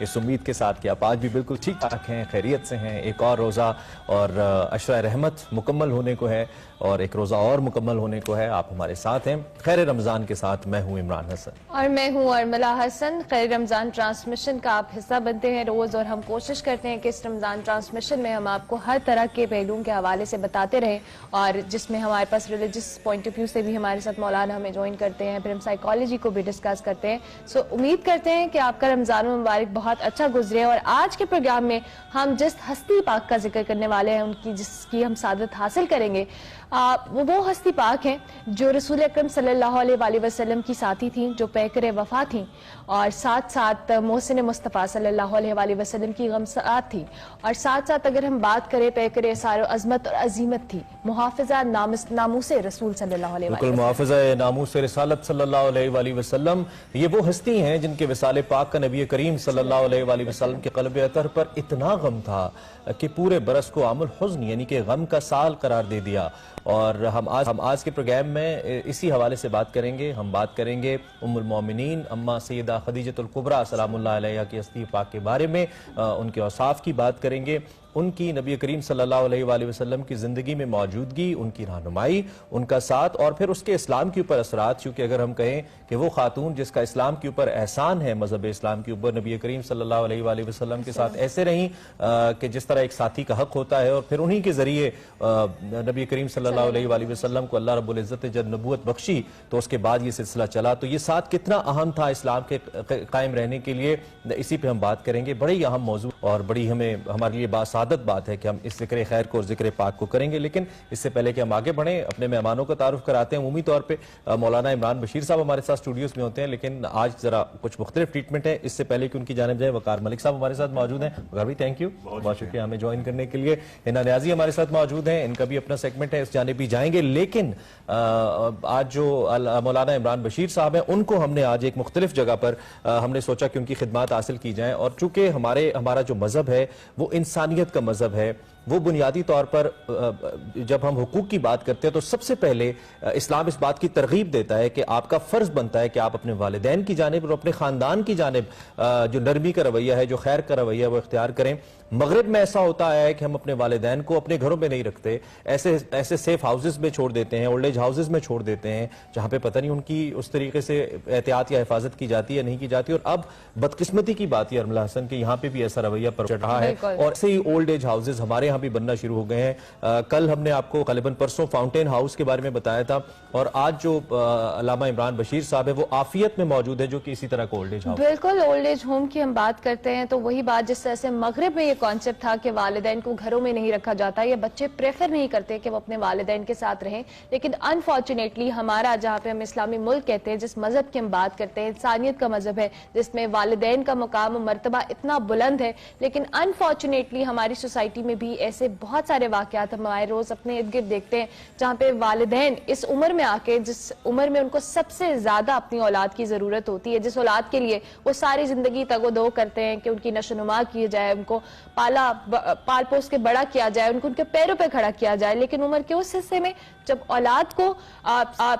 اس امید کے ساتھ کہ آپ آج بھی بالکل ٹھیک ٹھاک ہیں، خیریت سے ہیں۔ ایک اور روزہ اور عشرہ رحمت مکمل ہونے کو ہے اور ایک روزہ اور مکمل ہونے کو ہے۔ آپ ہمارے ساتھ ہیں خیر رمضان کے ساتھ۔ میں ہوں عمران حسن اور میں ہوں ارملہ حسن۔ خیر رمضان ٹرانسمیشن کا آپ حصہ بنتے ہیں روز، اور ہم کوشش کرتے ہیں کہ اس رمضان ٹرانسمیشن میں ہم آپ کو ہر طرح کے پہلوؤں کے حوالے سے بتاتے رہیں، اور جس میں ہمارے پاس ریلیجس پوائنٹ آف ویو سے بھی ہمارے ساتھ مولانا ہمیں جوائن کرتے ہیں، پھر ہم سائیکالوجی کو بھی ڈسکس کرتے ہیں۔ سو امید کرتے ہیں کہ آپ کا رمضان مبارک بہت اچھا گزرے، اور آج کے پروگرام میں ہم جس ہستی پاک کا ذکر کرنے والے ہیں، ان کی جس کی ہم سعادت حاصل کریں گے، وہ ہستی پاک ہیں جو رسول اکرم صلی اللہ علیہ وآلہ وسلم کی ساتھی تھیں، جو پیکر وفا تھیں، اور ساتھ ساتھ محسن مصطفیٰ صلی اللہ علیہ وآلہ وسلم کی غمسات تھی، اور ساتھ ساتھ اگر ہم بات کریں پیکر اثار و عظمت اور عظیمت تھی، محافظہ ناموس رسول صلی اللہ علیہ وآلہ وسلم، محافظہ ناموس رسالت صلی اللہ علیہ وآلہ وسلم۔ یہ وہ ہستی ہیں جن کے وصال پاک کا نبی کریم صلی اللہ علیہ وآلہ وسلم کے قلب اطہر پر اتنا غم تھا کہ پورے برس کو عام الحزن یعنی کہ غم کا سال قرار دے دیا۔ اور ہم آج کے پروگرام میں اسی حوالے سے بات کریں گے۔ ہم بات کریں گے ام المومنین اما سیدہ خدیجہ الکبریٰ سلام اللہ علیہا کی ہستی پاک کے بارے میں، ان کے اوصاف کی بات کریں گے، ان کی نبی کریم صلی اللہ علیہ وآلہ وسلم کی زندگی میں موجودگی، ان کی رہنمائی، ان کا ساتھ، اور پھر اس کے اسلام کے اوپر اثرات، چونکہ اگر ہم کہیں کہ وہ خاتون جس کا اسلام کے اوپر احسان ہے، مذہب اسلام کے اوپر نبی کریم صلی اللہ علیہ وآلہ وسلم کے ساتھ ایسے رہیں کہ جس طرح ایک ساتھی کا حق ہوتا ہے، اور پھر انہی کے ذریعے نبی کریم صلی اللہ علیہ وآلہ وسلم کو اللہ رب العزت نے جب نبوت بخشی تو اس کے بعد یہ سلسلہ چلا، تو یہ ساتھ کتنا اہم تھا اسلام کے قائم رہنے کے لیے، اسی پہ ہم بات کریں گے۔ بڑی اہم موضوع اور بڑی ہمارے لیے باسعادت بات ہے کہ ہم اس ذکر خیر کو اور ذکر پاک کو کریں گے، لیکن اس سے پہلے کہ ہم آگے بڑھیں اپنے مہمانوں کا تعارف کراتے ہیں۔ عمومی طور پہ مولانا عمران بشیر صاحب ہمارے ساتھ اسٹوڈیوز میں ہوتے ہیں، لیکن آج ذرا کچھ مختلف ٹریٹمنٹ ہے۔ اس سے پہلے کہ ان کی جانب جائے، وقار ملک صاحب ہمارے ساتھ موجود ہیں۔ وقار بھائی تھینک یو، بہت شکریہ ہمیں جوائن کرنے کے لیے۔ ہنا نیازی ہمارے ساتھ موجود ہیں، ان کا بھی اپنا سیگمنٹ ہے، اس جانب بھی جائیں گے، لیکن آج جو مولانا عمران بشیر صاحب ہیں ان کو ہم نے آج ایک مختلف جگہ پر ہم نے سوچا کہ ان کی خدمات حاصل کی جائیں، اور چونکہ ہمارا جو مذہب ہے وہ انسانیت کا مذہب ہے، وہ بنیادی طور پر جب ہم حقوق کی بات کرتے ہیں تو سب سے پہلے اسلام اس بات کی ترغیب دیتا ہے کہ آپ کا فرض بنتا ہے کہ آپ اپنے والدین کی جانب اور اپنے خاندان کی جانب جو نرمی کا رویہ ہے، جو خیر کا رویہ ہے، وہ اختیار کریں۔ مغرب میں ایسا ہوتا ہے کہ ہم اپنے والدین کو اپنے گھروں میں نہیں رکھتے، ایسے سیف ہاؤسز میں چھوڑ دیتے ہیں، اولڈ ایج ہاؤسز میں چھوڑ دیتے ہیں، جہاں پہ پتہ نہیں ان کی اس طریقے سے احتیاط یا حفاظت کی جاتی ہے نہیں کی جاتی۔ اور اب بدقسمتی کی بات ہے ارملہ حسن کہ یہاں پہ بھی ایسا رویہ پر چڑھ رہا ہے، اور ایسے ہی اولڈ ایج ہاؤسز ہمارے یہاں بھی بننا شروع ہو گئے ہیں۔ کل ہم نے آپ کو غالباً پرسوں فاؤنٹین ہاؤس کے بارے میں بتایا تھا، اور آج جو علامہ عمران بشیر صاحب ہے وہ عافیت میں موجود ہے، جو کہ اسی طرح کا اولڈ ایج ہاؤس۔ بالکل، اولڈ ایج ہوم کی ہم بات کرتے ہیں تو وہی بات جس طرح سے مغرب میں یہ کانسیپٹ تھا کہ والدین کو گھروں میں نہیں رکھا جاتا، یہ بچے پریفر نہیں کرتے کہ وہ اپنے والدین کے ساتھ رہیں، لیکن انفارچونیٹلی ہمارا جہاں پہ ہم اسلامی ملک کہتے ہیں، جس مذہب کی ہم بات کرتے ہیں، انسانیت کا مذہب ہے، جس میں والدین کا مقام و مرتبہ اتنا بلند ہے، لیکن انفارچونیٹلی ہماری سوسائٹی میں بھی ایسے بہت سارے واقعات ہمارے روز اپنے ارد گرد دیکھتے ہیں جہاں پہ والدین اس عمر میں آ کے، جس عمر میں ان کو سب سے زیادہ اپنی اولاد کی ضرورت ہوتی ہے، جس اولاد کے لیے وہ ساری زندگی تگ و دو کرتے ہیں کہ ان کی نشو و نما کی جائے، ان کو پال پوس کے بڑا کیا جائے، ان کو ان کے پیروں پہ کھڑا کیا جائے، لیکن عمر کے اس حصے میں جب اولاد کو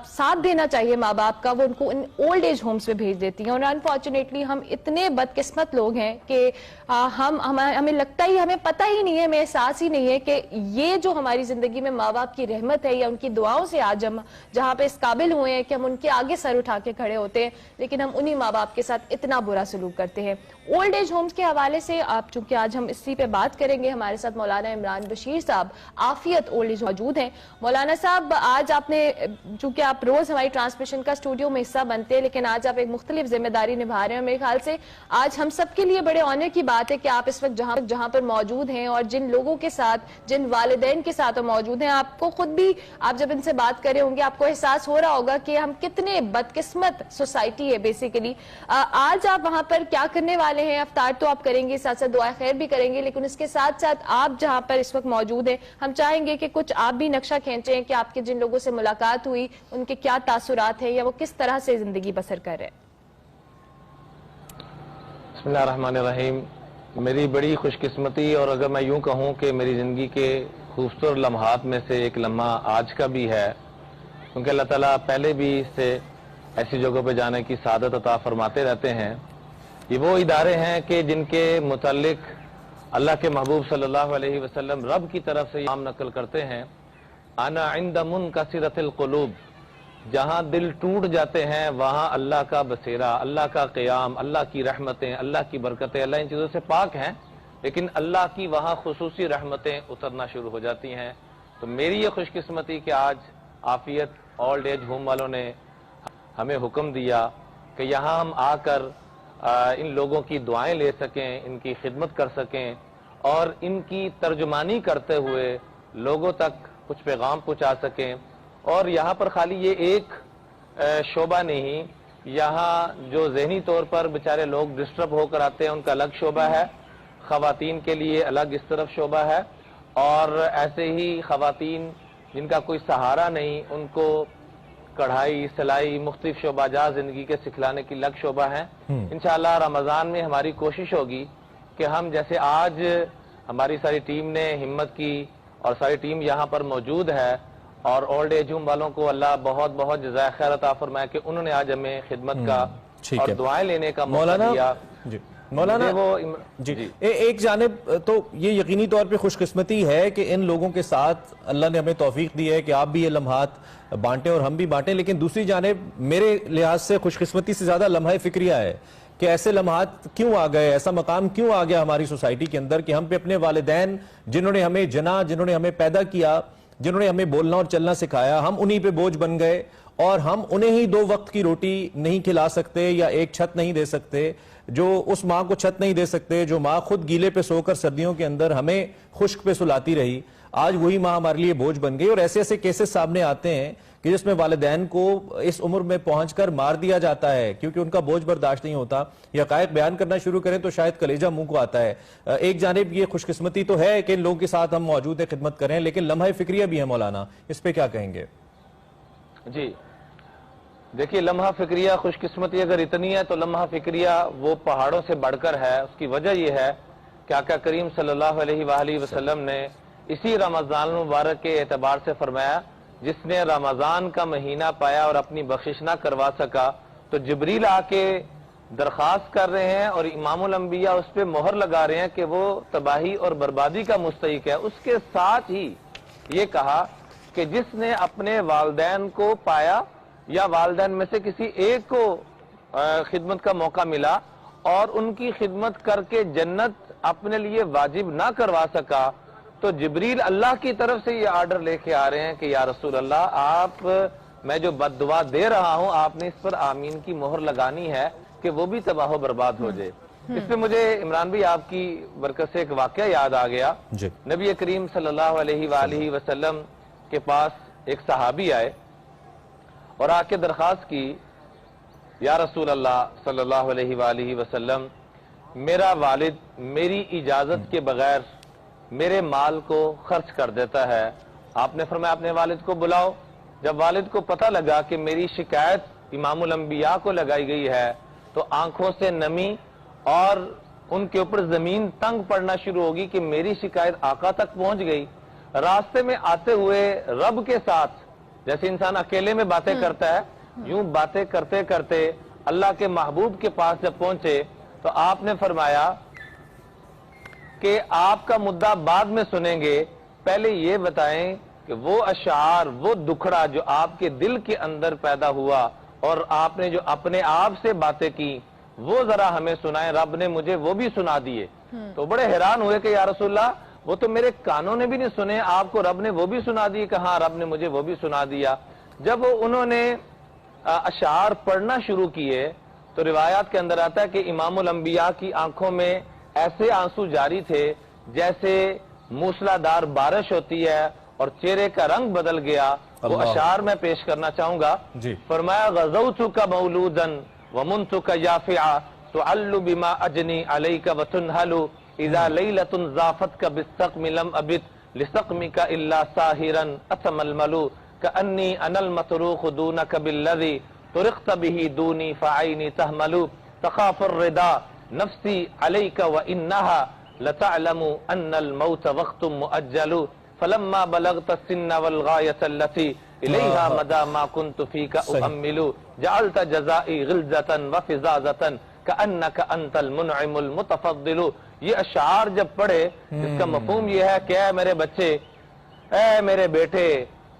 ساتھ دینا چاہیے ماں باپ کا، وہ ان کو ان اولڈ ایج ہومز پہ بھیج دیتی ہیں۔ اور انفارچونیٹلی ہم اتنے بدقسمت لوگ ہیں کہ ہمیں لگتا ہی، ہمیں پتہ ہی نہیں ہے، ہمیں احساس ہی نہیں ہے کہ یہ جو ہماری زندگی میں ماں باپ کی رحمت ہے یا ان کی دعاؤں سے آج ہم جہاں پہ اس قابل ہوئے ہیں کہ ہم ان کے آگے سر اٹھا کے کھڑے ہوتے ہیں، لیکن ہم انہی ماں باپ کے ساتھ اتنا برا سلوک کرتے ہیں۔ اولڈ ایج ہومز کے حوالے سے چونکہ آج ہم اسی پہ بات کریں گے، ہمارے ساتھ مولانا عمران بشیر صاحب عافیت اولڈ ایج موجود ہیں۔ مولانا صاحب، آج آپ نے، چونکہ آپ روز ہماری ٹرانسمیشن کا اسٹوڈیو میں حصہ بنتے ہیں، لیکن آج آپ ایک مختلف ذمہ داری نبھا رہے ہیں، میرے خیال سے آج ہم سب کے لیے بڑے آنر کی بات ہے کہ آپ اس وقت جہاں پر موجود ہیں اور جن لوگوں کے ساتھ، جن والدین کے ساتھ موجود ہیں، آپ کو خود بھی، آپ جب ان سے بات کر رہے ہوں گے آپ کو احساس ہو رہا ہوگا کہ ہم کتنے بدقسمت سوسائٹی ہے بیسیکلی۔ آج آپ وہاں پر کیا کرنے والے ہیں؟ افطار تو آپ کریں گے، ساتھ ساتھ دعا خیر بھی کریں گے، لیکن اس کے ساتھ ساتھ آپ جہاں پر اس وقت موجود ہیں، ہم چاہیں گے کہ کچھ آپ بھی نقشہ کھینچیں کہ آپ کے جن لوگوں سے ملاقات ہوئی ان کے کیا تاثرات ہیں یا وہ کس طرح سے زندگی بسر کر رہے ہیں۔ بسم اللہ الرحمن الرحیم۔ میری بڑی خوش قسمتی، اور اگر میں یوں کہوں کہ میری زندگی کے خوبصورت لمحات میں سے ایک لمحہ آج کا بھی ہے، کیونکہ اللہ تعالیٰ پہلے بھی اس سے ایسی جگہوں پہ جانے کی سعادت عطا فرماتے رہتے ہیں، یہ وہ ادارے ہیں کہ جن کے متعلق اللہ کے محبوب صلی اللہ علیہ وسلم رب کی طرف سے نام نقل کرتے ہیں، انا عند منکسرۃ القلوب، جہاں دل ٹوٹ جاتے ہیں وہاں اللہ کا بصیرہ، اللہ کا قیام، اللہ کی رحمتیں، اللہ کی برکتیں، اللہ ان چیزوں سے پاک ہیں، لیکن اللہ کی وہاں خصوصی رحمتیں اترنا شروع ہو جاتی ہیں۔ تو میری یہ خوش قسمتی کہ آج عافیت اولڈ ایج ہوم والوں نے ہمیں حکم دیا کہ یہاں ہم آ کر ان لوگوں کی دعائیں لے سکیں، ان کی خدمت کر سکیں اور ان کی ترجمانی کرتے ہوئے لوگوں تک کچھ پیغام پہنچا سکیں۔ اور یہاں پر خالی یہ ایک شعبہ نہیں، یہاں جو ذہنی طور پر بیچارے لوگ ڈسٹرب ہو کر آتے ہیں ان کا الگ شعبہ ہے، خواتین کے لیے الگ اس طرف شعبہ ہے، اور ایسے ہی خواتین جن کا کوئی سہارا نہیں ان کو کڑھائی، سلائی، مختلف شعبہ جات زندگی کے سکھلانے کی الگ شعبہ ہے۔ انشاءاللہ رمضان میں ہماری کوشش ہوگی کہ ہم جیسے آج ہماری ساری ٹیم نے ہمت کی اور ساری ٹیم یہاں پر موجود ہے، اور اولڈ ایج ہوم والوں کو اللہ بہت بہت جزائے خیر عطا فرمائے کہ انہوں نے آج ہمیں خدمت کا اور دعائیں لینے کا موقع دیا۔ مولانا جی ایک جانب تو یہ یقینی طور پہ خوش قسمتی ہے کہ ان لوگوں کے ساتھ اللہ نے ہمیں توفیق دی ہے کہ آپ بھی یہ لمحات بانٹیں اور ہم بھی بانٹیں، لیکن دوسری جانب میرے لحاظ سے خوش قسمتی سے زیادہ لمحہ فکریہ ہے کہ ایسے لمحات کیوں آ گئے، ایسا مقام کیوں آ گیا ہماری سوسائٹی کے اندر کہ ہم پہ اپنے والدین جنہوں نے ہمیں جنا، جنہوں نے ہمیں پیدا کیا، جنہوں نے ہمیں بولنا اور چلنا سکھایا، ہم انہی پہ بوجھ بن گئے اور ہم انہیں ہی 2 وقت کی روٹی نہیں کھلا سکتے یا ایک چھت نہیں دے سکتے، جو اس ماں کو چھت نہیں دے سکتے، جو ماں خود گیلے پہ سو کر سردیوں کے اندر ہمیں خشک پہ سلاتی رہی، آج وہی ماں ہمارے لیے بوجھ بن گئی۔ اور ایسے ایسے کیسز سامنے آتے ہیں کہ جس میں والدین کو اس عمر میں پہنچ کر مار دیا جاتا ہے کیونکہ ان کا بوجھ برداشت نہیں ہوتا، یہ حقائق بیان کرنا شروع کریں تو شاید کلیجہ منہ کو آتا ہے۔ ایک جانب یہ خوش قسمتی تو ہے کہ ان لوگوں کے ساتھ ہم موجود ہیں، خدمت کریں، لیکن لمحہ فکریہ بھی ہے مولانا، اس پہ کیا کہیں گے؟ جی دیکھیے، لمحہ فکریہ خوش قسمتی اگر اتنی ہے تو لمحہ فکریہ وہ پہاڑوں سے بڑھ کر ہے۔ اس کی وجہ یہ ہے کہ آقا کریم صلی اللہ علیہ وآلہ وسلم نے اسی رمضان المبارک کے اعتبار سے فرمایا، جس نے رمضان کا مہینہ پایا اور اپنی بخشش نہ کروا سکا تو جبریل آ کے درخواست کر رہے ہیں اور امام الانبیاء اس پہ مہر لگا رہے ہیں کہ وہ تباہی اور بربادی کا مستحق ہے۔ اس کے ساتھ ہی یہ کہا کہ جس نے اپنے والدین کو پایا یا والدین میں سے کسی ایک کو خدمت کا موقع ملا اور ان کی خدمت کر کے جنت اپنے لیے واجب نہ کروا سکا تو جبریل اللہ کی طرف سے یہ آرڈر لے کے آ رہے ہیں کہ یا رسول اللہ، آپ میں جو بد دعا دے رہا ہوں آپ نے اس پر آمین کی مہر لگانی ہے کہ وہ بھی تباہ و برباد ہو جائے۔ اس پہ مجھے عمران بھائی آپ کی برکت سے ایک واقعہ یاد آ گیا۔ نبی کریم صلی اللہ علیہ وآلہ وسلم کے پاس ایک صحابی آئے اور آ کے درخواست کی، یا رسول اللہ صلی اللہ علیہ وآلہ وسلم، میرا والد میری اجازت کے بغیر میرے مال کو خرچ کر دیتا ہے۔ آپ نے فرمایا اپنے والد کو بلاؤ۔ جب والد کو پتہ لگا کہ میری شکایت امام الانبیاء کو لگائی گئی ہے تو آنکھوں سے نمی اور ان کے اوپر زمین تنگ پڑنا شروع ہوگی کہ میری شکایت آقا تک پہنچ گئی۔ راستے میں آتے ہوئے رب کے ساتھ جیسے انسان اکیلے میں باتیں کرتا ہے، یوں باتیں کرتے کرتے اللہ کے محبوب کے پاس جب پہنچے تو آپ نے فرمایا کہ آپ کا مدعا بعد میں سنیں گے، پہلے یہ بتائیں کہ وہ اشعار، وہ دکھڑا جو آپ کے دل کے اندر پیدا ہوا اور آپ نے جو اپنے آپ سے باتیں کی وہ ذرا ہمیں سنائیں۔ رب نے مجھے وہ بھی سنا دیے۔ تو بڑے حیران ہوئے کہ یا رسول اللہ، وہ تو میرے کانوں نے بھی نہیں سنے، آپ کو رب نے وہ بھی سنا دیے؟ کہ ہاں، رب نے مجھے وہ بھی سنا دیا۔ جب انہوں نے اشعار پڑھنا شروع کیے تو روایات کے اندر آتا ہے کہ امام الانبیاء کی آنکھوں میں ایسے آنسو جاری تھے جیسے موسلا دار بارش ہوتی ہے اور چہرے کا رنگ بدل گیا۔ وہ اشعار میں پیش کرنا چاہوں گا۔ فرمایا غزوتک مولودا ومنتک یافعا تعل بما اجنی علیک وتنہل اذا لیلۃ ضافتک بالسقم لم ابت لسقمک الا ساہرا اتململ کانی انا المطروق دونک بالذی طرقت به دونی فعینی تحمل تخاف الردا نفسی علیک وانہا لتعلم ان الموت وقت مؤجل فلما بلغت السن والغایت التي الیہا مدى ما كنت فیک اؤمل جعلت جزائی غلظة وفزازة کأنک انت المنعم المتفضل. یہ اشعار جب پڑھے اس کا مفہوم یہ ہے کہ اے میرے بچے، اے میرے بیٹے،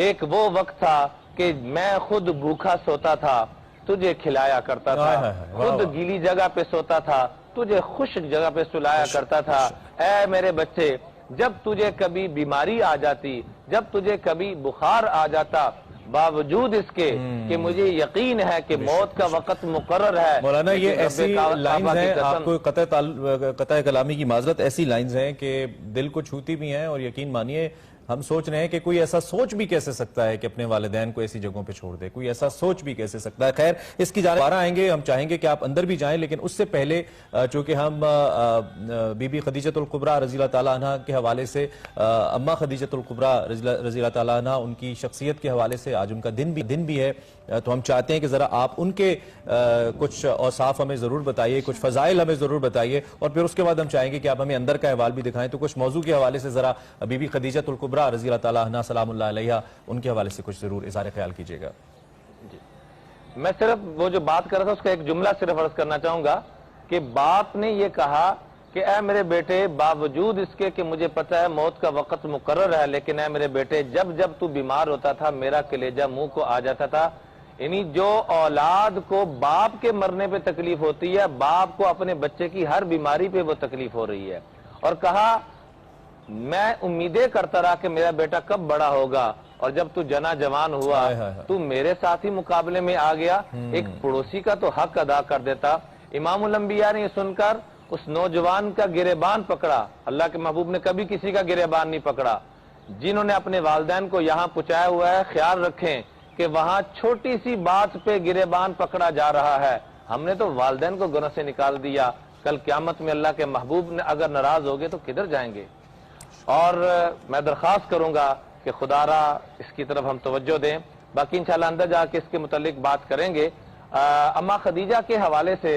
ایک وہ وقت تھا کہ میں خود بھوکا سوتا تھا، تجھے کھلایا کرتا تھا، خود گیلی جگہ پہ سوتا تھا، تجھے خشک جگہ پہ سلایا کرتا تھا. اے میرے بچے، جب تجھے کبھی بیماری آ جاتی، جب تجھے کبھی بخار آ جاتا، باوجود اس کے کہ مجھے یقین ہے کہ موت کا وقت مقرر ہے. مولانا یہ لیکن ایسی رب کعبہ لائنز کی ہیں، قسم، آپ کو قطع کلامی کی معذرت، ایسی لائنز ہیں کہ دل کو چھوتی بھی ہیں، اور یقین مانیے ہم سوچ رہے ہیں کہ کوئی ایسا سوچ بھی کیسے سکتا ہے کہ اپنے والدین کو ایسی جگہوں پہ چھوڑ دے، کوئی ایسا سوچ بھی کیسے سکتا ہے. خیر، اس کی جانب دوبارہ آئیں گے، ہم چاہیں گے کہ آپ اندر بھی جائیں، لیکن اس سے پہلے چونکہ ہم بی بی خدیجۃ الکبریٰ رضی اللہ تعالیٰ عنہ کے حوالے سے، اماں خدیجۃ الکبریٰ رضی اللہ تعالیٰ عنہ، ان کی شخصیت کے حوالے سے آج ان کا دن بھی ہے، تو ہم چاہتے ہیں کہ ذرا آپ ان کے کچھ اوصاف ہمیں ضرور بتائیے، کچھ فضائل ہمیں ضرور بتائیے، اور پھر اس کے بعد ہم چاہیں گے کہ آپ ہمیں اندر کا احوال بھی دکھائیں. تو کچھ موضوع کے حوالے سے ذرا بی بی خدیجۃ الکبریٰ رضی اللہ تعالیٰ عنہ سلام اللہ علیہا، ان کے حوالے سے کچھ ضرور اظہار خیال کیجیے گا. میں صرف وہ جو بات کر رہا تھا اس کا ایک جملہ صرف عرض کرنا چاہوں گا کہ باپ نے یہ کہا کہ اے میرے بیٹے، باوجود اس کے کہ مجھے پتہ ہے موت کا وقت مقرر ہے، لیکن اے میرے بیٹے، جب تو بیمار ہوتا تھا میرا کلیجہ منہ کو آ جاتا تھا. یعنی جو اولاد کو باپ کے مرنے پہ تکلیف ہوتی ہے، باپ کو اپنے بچے کی ہر بیماری پہ وہ تکلیف ہو رہی ہے. اور کہا میں امیدیں کرتا رہا کہ میرا بیٹا کب بڑا ہوگا، اور جب تو جوان ہوا تو میرے ساتھ ہی مقابلے میں آ گیا، ایک پڑوسی کا تو حق ادا کر دیتا. امام الانبیاء نے یہ سن کر اس نوجوان کا گریبان پکڑا. اللہ کے محبوب نے کبھی کسی کا گریبان نہیں پکڑا. جنہوں نے اپنے والدین کو یہاں پہنچایا ہوا ہے، خیال رکھیں کہ وہاں چھوٹی سی بات پہ گریبان پکڑا جا رہا ہے. ہم نے تو والدین کو گناہ سے نکال دیا، کل قیامت میں اللہ کے محبوب نے اگر ناراض ہوگے تو کدھر جائیں گے؟ اور میں درخواست کروں گا کہ خدا را اس کی طرف ہم توجہ دیں. باقی انشاءاللہ اندر جا کے اس کے متعلق بات کریں گے. اماں خدیجہ کے حوالے سے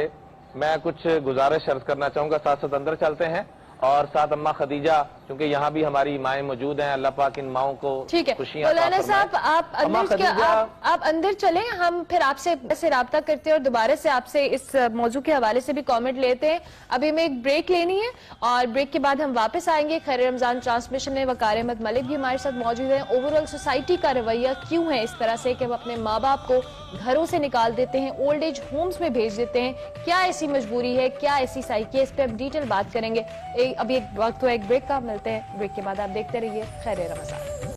میں کچھ گزارش عرض کرنا چاہوں گا، ساتھ ساتھ اندر چلتے ہیں. اور ساتھ اماں خدیجہ، کیونکہ یہاں بھی ہماری مائیں موجود ہیں، اللہ پاک ان ماؤں کو خوشیاں عطا فرمائے. مولانا صاحب آپ اندر چلیں، ہم پھر آپ سے رابطہ کرتے ہیں اور دوبارہ سے آپ سے اس موضوع کے حوالے سے بھی کامنٹ لیتے ہیں. ابھی ہمیں ایک بریک لینی ہے اور بریک کے بعد ہم واپس آئیں گے. خیر رمضان ٹرانسمیشن میں وقار احمد ملک بھی ہمارے ساتھ موجود ہیں. اوورآل سوسائٹی کا رویہ کیوں ہے اس طرح سے کہ وہ اپنے ماں باپ کو گھروں سے نکال دیتے ہیں، اولڈ ایج ہومز میں بھیج دیتے ہیں؟ کیا ایسی مجبوری ہے، کیا ایسی سائیکی ہے؟ اس پہ اب ڈیٹیل بات کریں گے. ابھی ایک وقت ہوا ایک بریک کا، ملتے ہیں بریک کے بعد. آپ دیکھتے رہیے خیر رمضان.